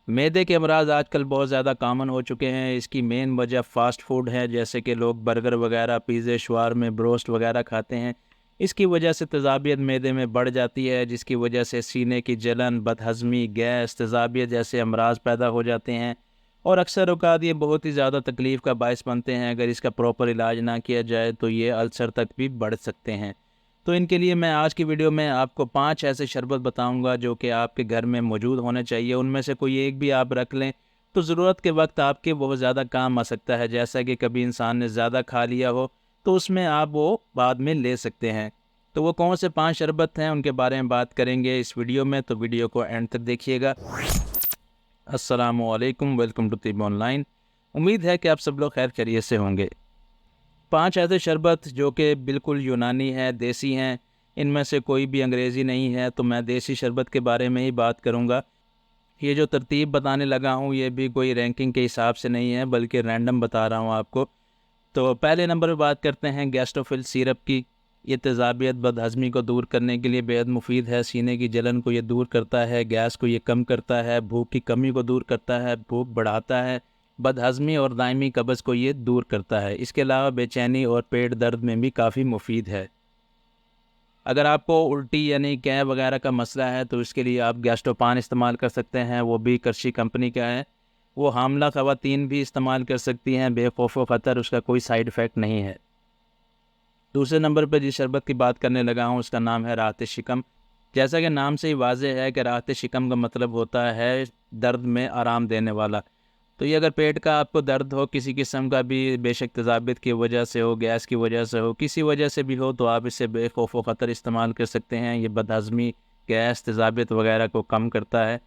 मैदे के अमराज आजकल बहुत ज़्यादा कॉमन हो चुके हैं। इसकी मेन वजह फ़ास्ट फूड है, जैसे कि लोग बर्गर वगैरह, पिज़्ज़े, शवारमे, ब्रोस्ट वगैरह खाते हैं। इसकी वजह से तेज़ाबियत मैदे में बढ़ जाती है, जिसकी वजह से सीने की जलन, बदहज़मी, गैस, तेज़ाबियत जैसे अमराज पैदा हो जाते हैं और अक्सर औक़ात ये बहुत ही ज़्यादा तकलीफ़ का बायस बनते हैं। अगर इसका प्रॉपर इलाज ना किया जाए तो ये अल्सर तक भी बढ़ सकते हैं। तो इनके लिए मैं आज की वीडियो में आपको 5 ऐसे शरबत बताऊंगा जो कि आपके घर में मौजूद होने चाहिए। उनमें से कोई एक भी आप रख लें तो ज़रूरत के वक्त आपके बहुत ज़्यादा काम आ सकता है। जैसा कि कभी इंसान ने ज़्यादा खा लिया हो तो उसमें आप वो बाद में ले सकते हैं। तो वो कौन से 5 शरबत हैं उनके बारे में बात करेंगे इस वीडियो में, तो वीडियो को एंड तक देखिएगा। अस्सलामुअलैकुम, वेलकम टू तिब ऑनलाइन। उम्मीद है कि आप सब लोग खैर खैरियत से होंगे। 5 ऐसे शरबत जो कि बिल्कुल यूनानी है, देसी हैं। इनमें से कोई भी अंग्रेज़ी नहीं है, तो मैं देसी शरबत के बारे में ही बात करूंगा। ये जो तरतीब बताने लगा हूँ ये भी कोई रैंकिंग के हिसाब से नहीं है, बल्कि रैंडम बता रहा हूँ आपको। तो पहले नंबर पर बात करते हैं गैस्ट्रोफिल सिरप की। ये तेज़ाबियत, बदहज़मी को दूर करने के लिए बेहद मुफीद है। सीने की जलन को ये दूर करता है, गैस को ये कम करता है, भूख की कमी को दूर करता है, भूख बढ़ाता है, बदहज़मी और दायमी कब्ज़ को ये दूर करता है। इसके अलावा बेचैनी और पेट दर्द में भी काफ़ी मुफीद है। अगर आपको उल्टी यानी कै वगैरह का मसला है तो इसके लिए आप गैस्ट्रोपान इस्तेमाल कर सकते हैं, वो भी करशी कंपनी का है। वो हामला ख़वातीन भी इस्तेमाल कर सकती हैं, बेखौफ ख़तर, उसका कोई साइड इफ़ेक्ट नहीं है। दूसरे नंबर पर जिस शरबत की बात करने लगा हूँ उसका नाम है राहत शिकम। जैसा कि नाम से ही वाज़ेह है कि राहत शिकम का मतलब होता है दर्द में आराम देने वाला। तो ये अगर पेट का आपको दर्द हो किसी किस्म का भी, बेशक तेज़ाबियत की वजह से हो, गैस की वजह से हो, किसी वजह से भी हो, तो आप इसे बेखौफ ख़तर इस्तेमाल कर सकते हैं। ये बदहज़मी, गैस, तेज़ाबियत वगैरह को कम करता है।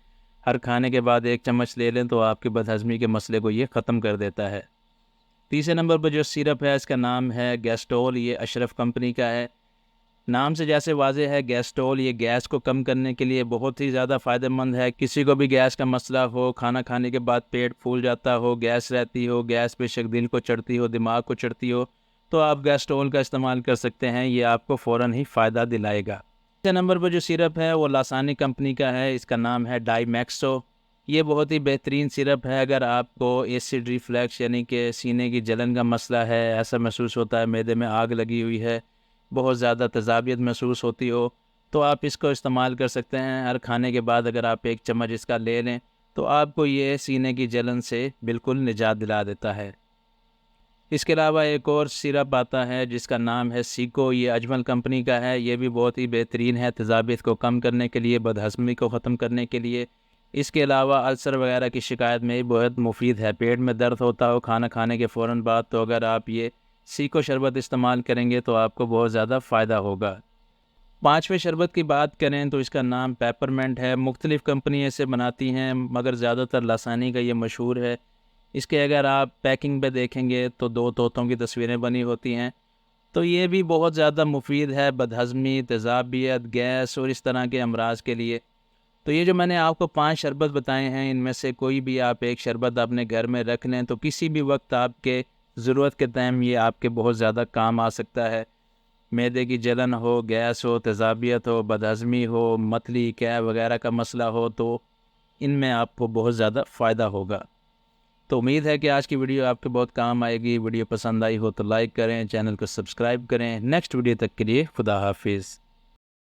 हर खाने के बाद 1 चम्मच ले लें तो आपके बदहज़मी के मसले को ये ख़त्म कर देता है। तीसरे नंबर पर जो सिरप है इसका नाम है गैस्ट्रोल। ये अशरफ कंपनी का है। नाम से जैसे वाज़ेह है, गैस्ट्रोल ये गैस को कम करने के लिए बहुत ही ज़्यादा फ़ायदेमंद है। किसी को भी गैस का मसला हो, खाना खाने के बाद पेट फूल जाता हो, गैस रहती हो, गैस बेशक दिल को चढ़ती हो, दिमाग को चढ़ती हो, तो आप गैस्ट्रोल का इस्तेमाल कर सकते हैं। ये आपको फ़ौरन ही फ़ायदा दिलाएगा। तीसरे नंबर पर जो सिरप है वो लासानी कंपनी का है। इसका नाम है डाईमैक्सो। ये बहुत ही बेहतरीन सिरप है। अगर आपको एसिड रिफ्लक्स यानी कि सीने की जलन का मसला है, ऐसा महसूस होता है मैदे में आग लगी हुई है, बहुत ज़्यादा तेज़ाबियत महसूस होती हो, तो आप इसको इस्तेमाल कर सकते हैं। हर खाने के बाद अगर आप 1 चम्मच इसका ले लें तो आपको ये सीने की जलन से बिल्कुल निजात दिला देता है। इसके अलावा एक और सिरप आता है जिसका नाम है सीको। ये अजमल कंपनी का है। ये भी बहुत ही बेहतरीन है तेज़ाबियत को कम करने के लिए, बदहज़मी को ख़त्म करने के लिए। इसके अलावा अल्सर वगैरह की शिकायत में भी बहुत मुफीद है। पेट में दर्द होता हो खाना खाने के फ़ौरन बाद, तो अगर आप ये सीको शरबत इस्तेमाल करेंगे तो आपको बहुत ज़्यादा फ़ायदा होगा। 5वें शरबत की बात करें तो इसका नाम पेपरमेंट है। मुख्तलिफ़ कंपनी इसे बनाती हैं मगर ज़्यादातर लासानी का ये मशहूर है। इसके अगर आप पैकिंग पे देखेंगे तो 2 तोतों की तस्वीरें बनी होती हैं। तो ये भी बहुत ज़्यादा मुफीद है बदहज़मी, तेज़ाबियत, गैस और इस तरह के अमराज के लिए। तो ये जो मैंने आपको 5 शरबत बताए हैं इनमें से कोई भी आप एक शरबत अपने घर में रख लें तो किसी भी वक्त आपके ज़रूरत के टाइम ये आपके बहुत ज़्यादा काम आ सकता है। मैदे की जलन हो, गैस हो, तेज़ाबियत हो, बदहज़मी हो, मतली, कै वगैरह का मसला हो, तो इनमें आपको बहुत ज़्यादा फ़ायदा होगा। तो उम्मीद है कि आज की वीडियो आपके बहुत काम आएगी। वीडियो पसंद आई हो तो लाइक करें, चैनल को सब्सक्राइब करें। नेक्स्ट वीडियो तक के लिए खुदा हाफिज़।